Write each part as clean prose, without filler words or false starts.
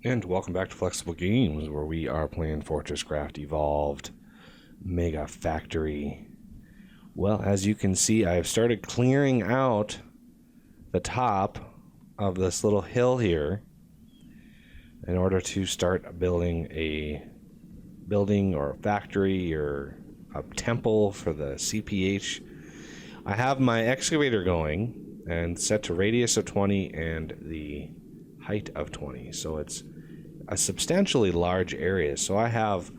And welcome back to Flexible Games, where we are playing FortressCraft Evolved Mega Factory. Well, as you can see, I've started clearing out the top of this little hill here in order to start building a building or a factory or a temple for the CPH. I have my excavator going and set to radius of 20 and the height of 20, so it's a substantially large area. So I have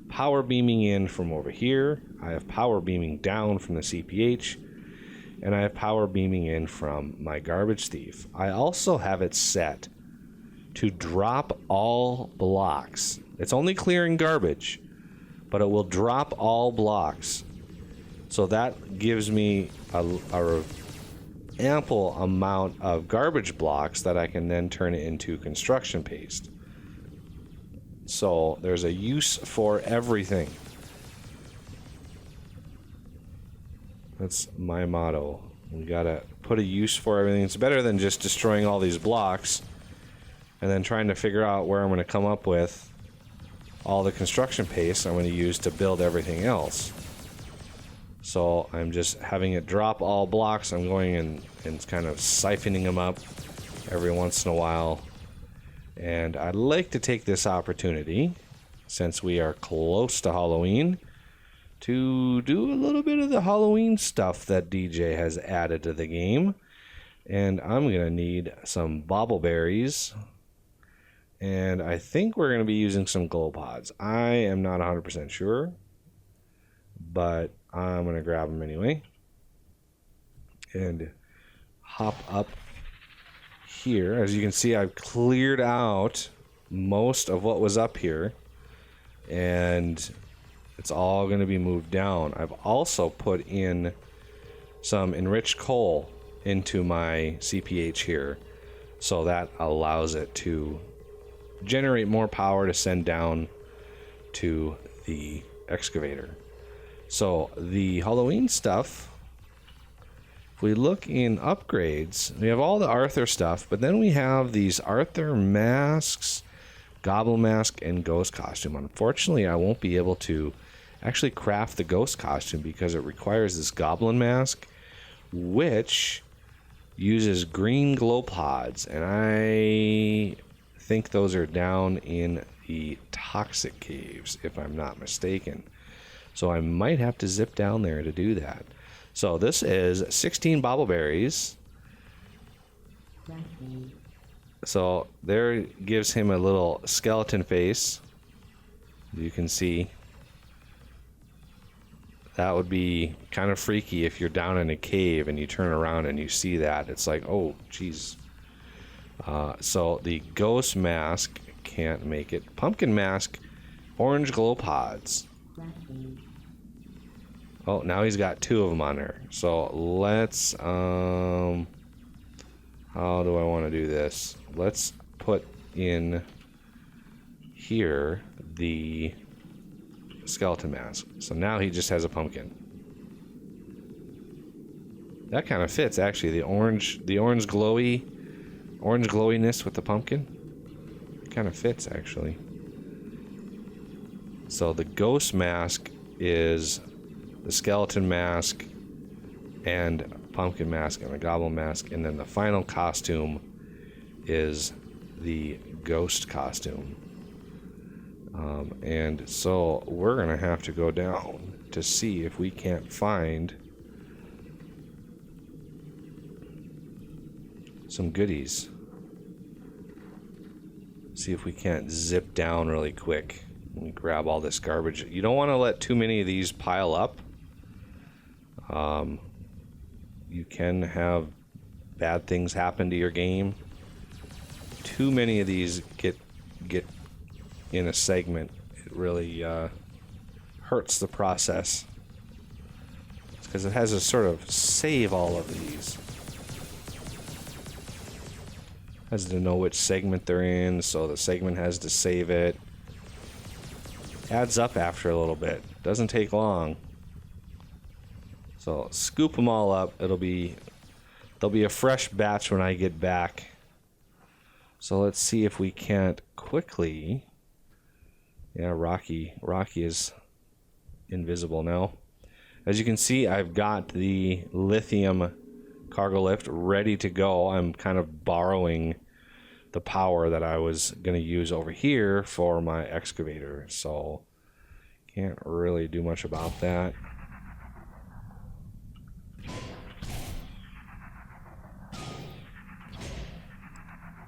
power beaming in from over here, I have power beaming down from the CPH, and I have power beaming in from my garbage thief. I also have it set to drop all blocks. It's only clearing garbage, but it will drop all blocks. So that gives me a ample amount of garbage blocks that I can then turn it into construction paste. So there's a use for everything. That's my motto. We gotta put a use for everything. It's better than just destroying all these blocks and then trying to figure out where I'm going to come up with all the construction paste I'm going to use to build everything else. So I'm just having it drop all blocks. I'm going and kind of siphoning them up every once in a while. And I'd like to take this opportunity, since we are close to Halloween, to do a little bit of the Halloween stuff that DJ has added to the game. And I'm going to need some bobbleberries. And I think we're going to be using some glow pods. I am not 100% sure, but I'm going to grab them anyway. And hop up here. As you can see, I've cleared out most of what was up here, and it's all going to be moved down. I've also put in some enriched coal into my CPH here, so that allows it to generate more power to send down to the excavator. So the Halloween stuff, if we look in upgrades, we have all the Arthur stuff, but then we have these Arthur masks, Goblin mask, and Ghost costume. Unfortunately, I won't be able to actually craft the Ghost costume because it requires this Goblin mask, which uses green glow pods, and I think those are down in the toxic caves, if I'm not mistaken. So I might have to zip down there to do that. So this is 16 bobbleberries. So there gives him a little skeleton face. You can see. That would be kind of freaky if you're down in a cave and you turn around and you see that. It's like, oh, geez. So the ghost mask can't make it. Pumpkin mask, orange glow pods. Oh, now he's got two of them on there. So let's, how do I want to do this? Let's put in here the skeleton mask. So now he just has a pumpkin. That kind of fits, actually. The orange glowiness with the pumpkin kind of fits, actually. So the ghost mask is the skeleton mask and pumpkin mask and a goblin mask, and then the final costume is the ghost costume. And so we're gonna have to go down to see if we can't find some goodies. See if we can't zip down really quick and grab all this garbage. You don't want to let too many of these pile up. You can have bad things happen to your game. Too many of these get in a segment. It really hurts the process. It's because it has to sort of save all of these. Has to know which segment they're in, so the segment has to save it. Adds up after a little bit. Doesn't take long. So scoop them all up. There'll be a fresh batch when I get back. So let's see if we can't quickly... Yeah, Rocky is invisible now. As you can see, I've got the lithium cargo lift ready to go. I'm kind of borrowing the power that I was going to use over here for my excavator. So can't really do much about that.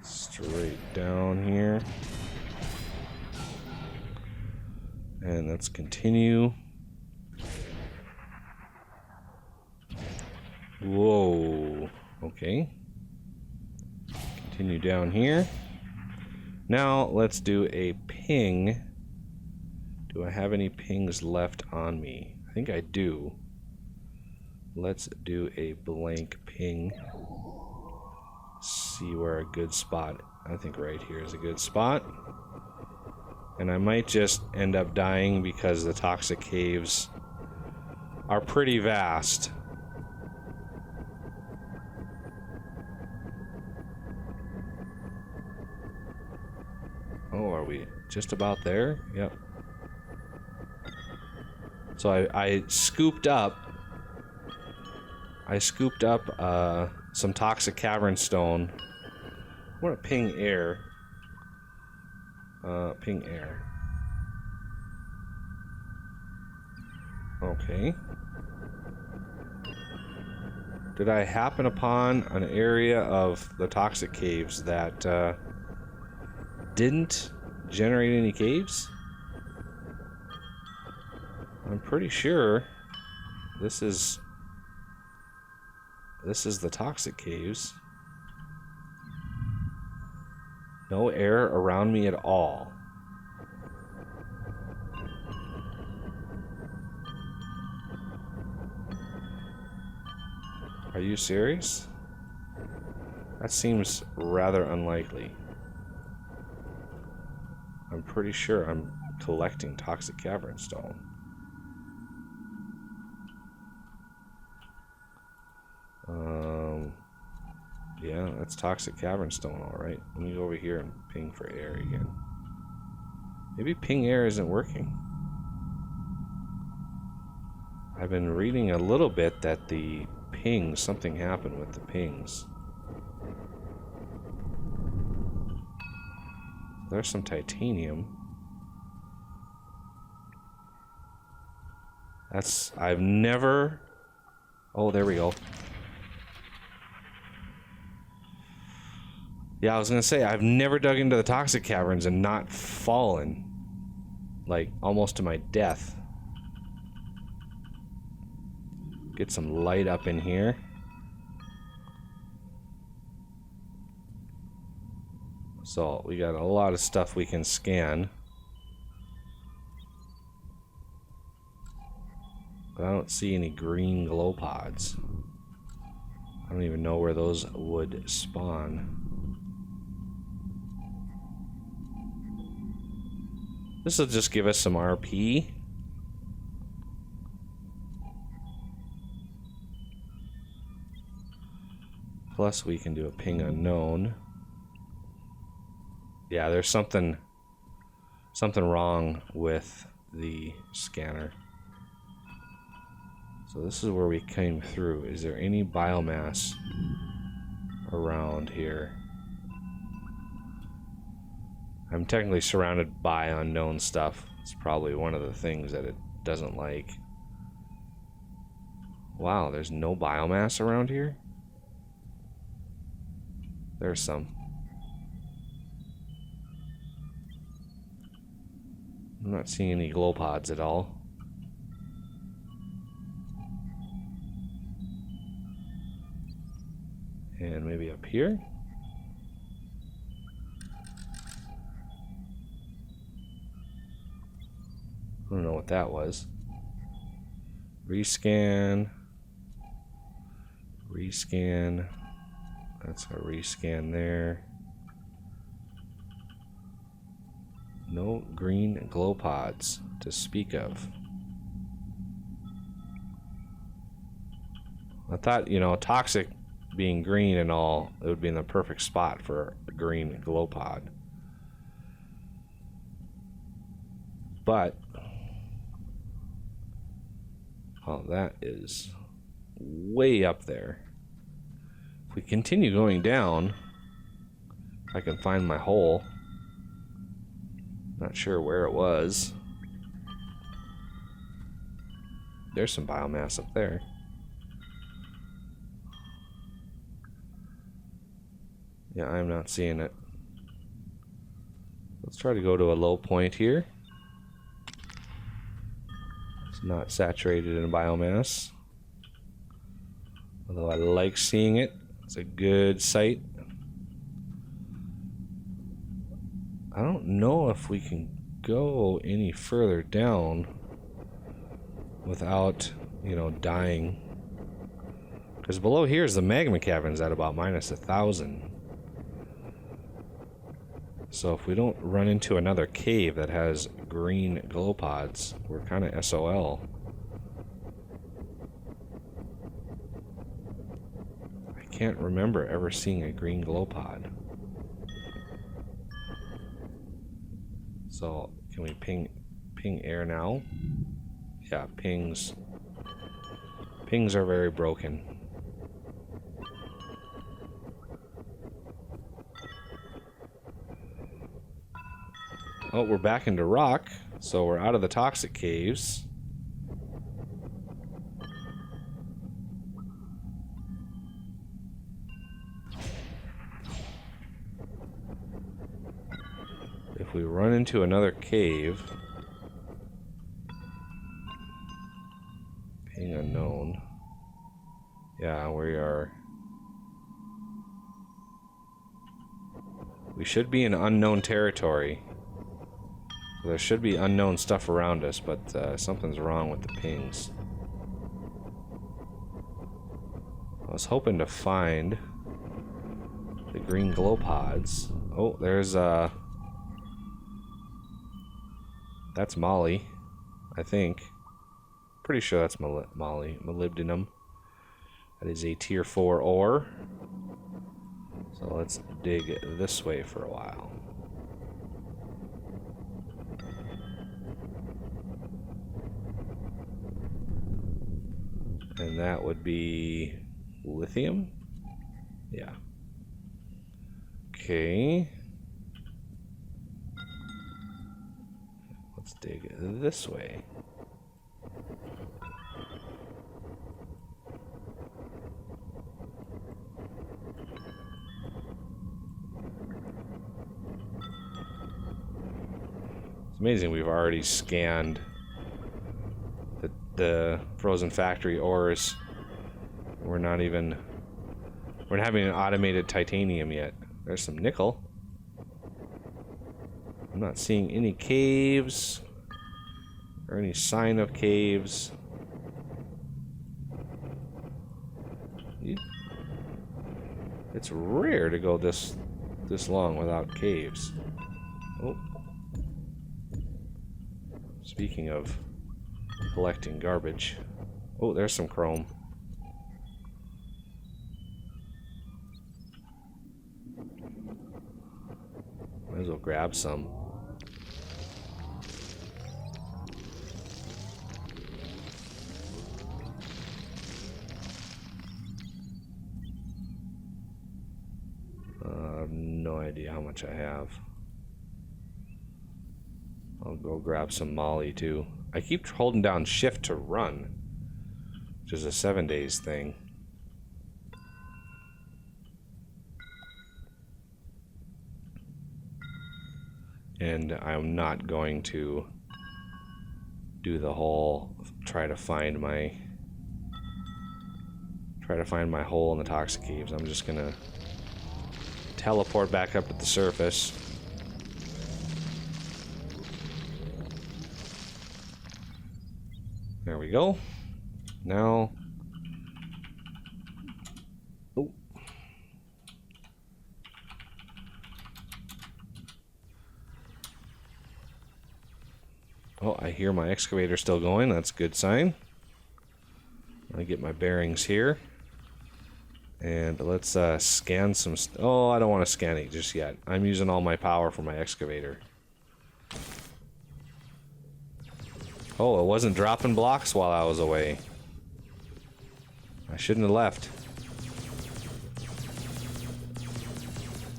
Straight down here. And let's continue. Whoa. Okay. Continue down here. Now let's do a ping. Do I have any pings left on me? I think I do. Let's do a blank ping. See where a good spot. I think right here is a good spot. And I might just end up dying because the toxic caves are pretty vast. Oh, are we just about there? Yep. So I scooped up some toxic cavern stone. I want to ping air. Ping air. Okay. Did I happen upon an area of the toxic caves that didn't generate any caves? I'm pretty sure this is the toxic caves. No air around me at all. Are you serious? That seems rather unlikely. I'm pretty sure I'm collecting toxic cavern stone. Yeah, that's toxic cavern stone, alright. Let me go over here and ping for air again. Maybe ping air isn't working. I've been reading a little bit that the pings, something happened with the pings. There's some titanium. I've never... Oh, there we go. Yeah, I was gonna say, I've never dug into the toxic caverns and not fallen. Like, almost to my death. Get some light up in here. So, we got a lot of stuff we can scan. But I don't see any green glow pods. I don't even know where those would spawn. This will just give us some RP. Plus we can do a ping unknown. Yeah, there's something wrong with the scanner. So this is where we came through. Is there any biomass around here? I'm technically surrounded by unknown stuff. It's probably one of the things that it doesn't like. Wow, there's no biomass around here? There's some. I'm not seeing any glow pods at all. And maybe up here? I don't know what that was. Rescan. Rescan. That's a rescan there. No green glow pods to speak of. I thought, you know, toxic being green and all, it would be in the perfect spot for a green glow pod. But, oh, that is way up there. If we continue going down, I can find my hole. Not sure where it was. There's some biomass up there. Yeah, I'm not seeing it. Let's try to go to a low point here. It's not saturated in biomass. Although I like seeing it. It's a good sight. I don't know if we can go any further down without, you know, dying. Because below here is the magma caverns at about -1,000. So if we don't run into another cave that has green glow pods, we're kind of SOL. I can't remember ever seeing a green glow pod. So can we ping air now? Yeah, pings are very broken. Oh, we're back into rock, so we're out of the toxic caves. If we run into another cave, ping unknown. Yeah, we should be in unknown territory. There should be unknown stuff around us, but something's wrong with the pings. I was hoping to find the green glow pods. Oh, there's that's Molly, I think. Pretty sure that's Molly, molybdenum. That is a tier 4 ore. So let's dig this way for a while. And that would be lithium? Yeah. Okay. Let's dig this way. It's amazing we've already scanned the frozen factory ores. We're not having an automated titanium yet. There's some nickel. I'm not seeing any caves or any sign of caves. It's rare to go this long without caves. Oh. Speaking of collecting garbage. Oh, there's some chrome. Might as well grab some. I have no idea how much I have. I'll go grab some molly too. I keep holding down shift to run, which is a 7 days thing. And I'm not going to do the whole try to find my hole in the toxic caves. I'm just gonna teleport back up at the surface. There we go. Now, oh. Oh, I hear my excavator still going. That's a good sign. I get my bearings here. And let's scan some... Oh, I don't want to scan it just yet. I'm using all my power for my excavator. Oh, it wasn't dropping blocks while I was away. I shouldn't have left.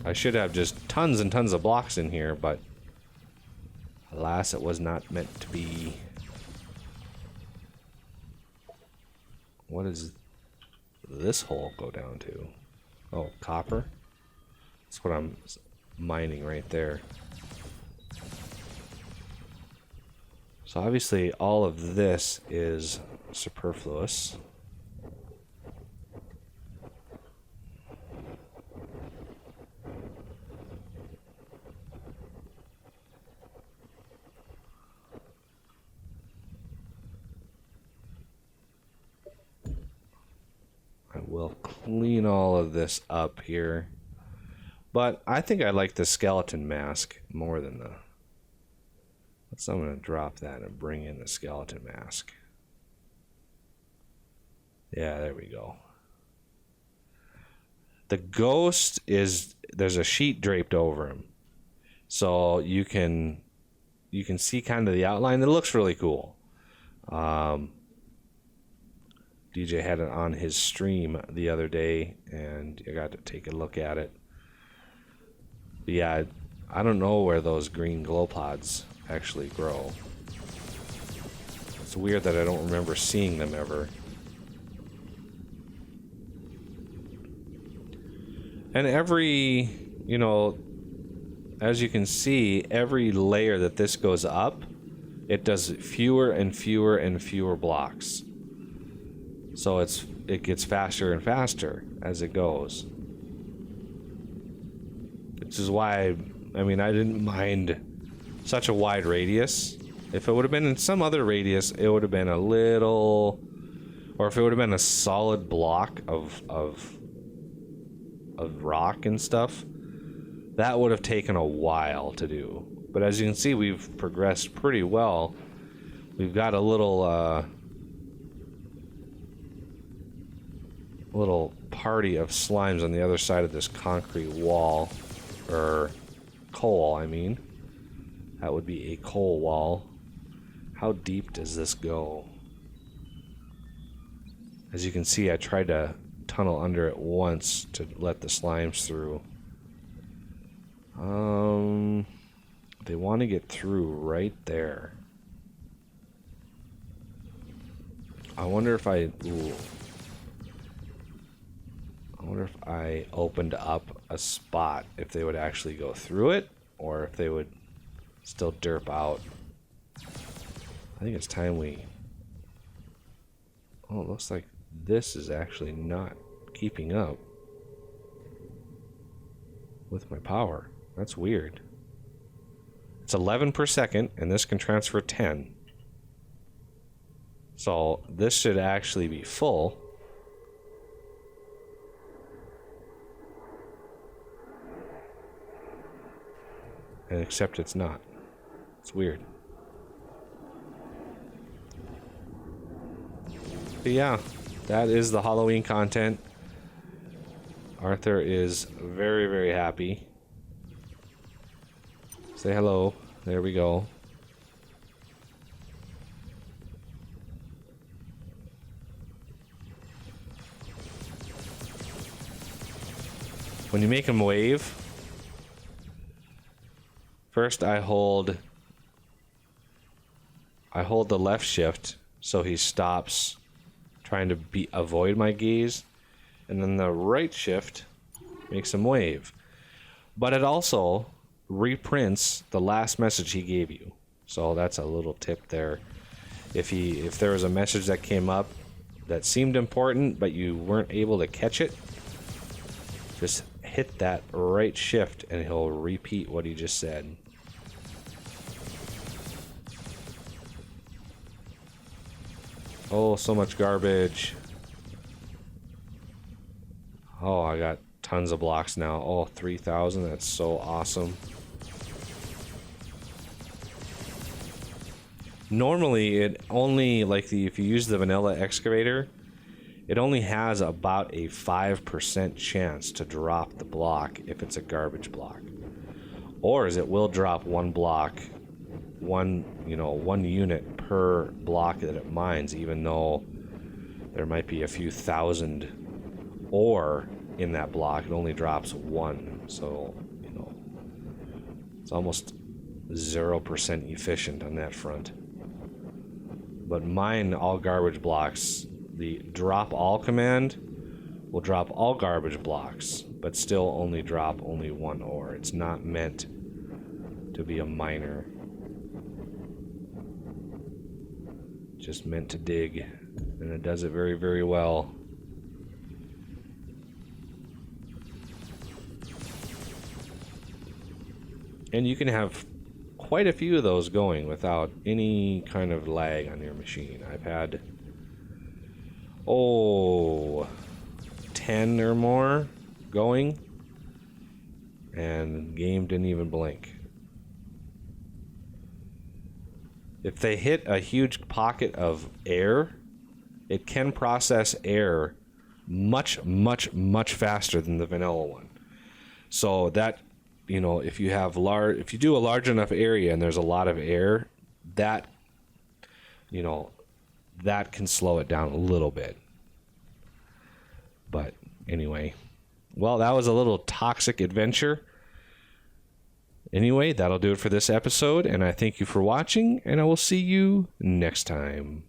I should have just tons and tons of blocks in here, but alas, it was not meant to be. What does this hole go down to? Oh, copper? That's what I'm mining right there. So obviously all of this is superfluous. I will clean all of this up here. But I think I like the skeleton mask more than the... So I'm going to drop that and bring in the skeleton mask. Yeah, there we go. The ghost is... There's a sheet draped over him. So you can see kind of the outline. It looks really cool. DJ had it on his stream the other day, and I got to take a look at it. But yeah, I don't know where those green glow pods actually grow. It's weird that I don't remember seeing them ever. And every, you know, as you can see, every layer that this goes up, it does fewer and fewer and fewer blocks. So it gets faster and faster as it goes. Which is why, I mean, I didn't mind such a wide radius. If it would have been in some other radius, it would have been a little, or if it would have been a solid block of rock and stuff, that would have taken a while to do. But as you can see, we've progressed pretty well. We've got a little party of slimes on the other side of this concrete wall, or coal, I mean. That would be a coal wall. How deep does this go? As you can see, I tried to tunnel under it once to let the slimes through. They want to get through right there. I wonder if I opened up a spot, if they would actually go through it, or if they would still derp out. I think it's time we... Oh, it looks like this is actually not keeping up with my power. That's weird. It's 11 per second, and this can transfer 10. So this should actually be full. And except it's not. It's weird. But yeah, that is the Halloween content. Arthur is very, very happy. Say hello. There we go. When you make him wave, first I hold the left shift so he stops trying to avoid my gaze, and then the right shift makes him wave. But it also reprints the last message he gave you. So that's a little tip there. If there was a message that came up that seemed important but you weren't able to catch it, just hit that right shift and he'll repeat what he just said. Oh, so much garbage. Oh, I got tons of blocks now. Oh, 3,000. That's so awesome. Normally, it only, like, if you use the vanilla excavator, it only has about a 5% chance to drop the block if it's a garbage block. Or is it will drop one block, one unit per block that it mines, even though there might be a few thousand ore in that block. It only drops one. So, it's almost 0% efficient on that front. But mine all garbage blocks. The drop all command will drop all garbage blocks, but still only drop one ore. It's not meant to be a miner. Just meant to dig, and it does it very, very well. And you can have quite a few of those going without any kind of lag on your machine. I've had 10 or more going, and the game didn't even blink. If they hit a huge pocket of air, it can process air much, much, much faster than the vanilla one. So that, if you do a large enough area and there's a lot of air, that can slow it down a little bit. But anyway, well, that was a little toxic adventure. Anyway, that'll do it for this episode, and I thank you for watching, and I will see you next time.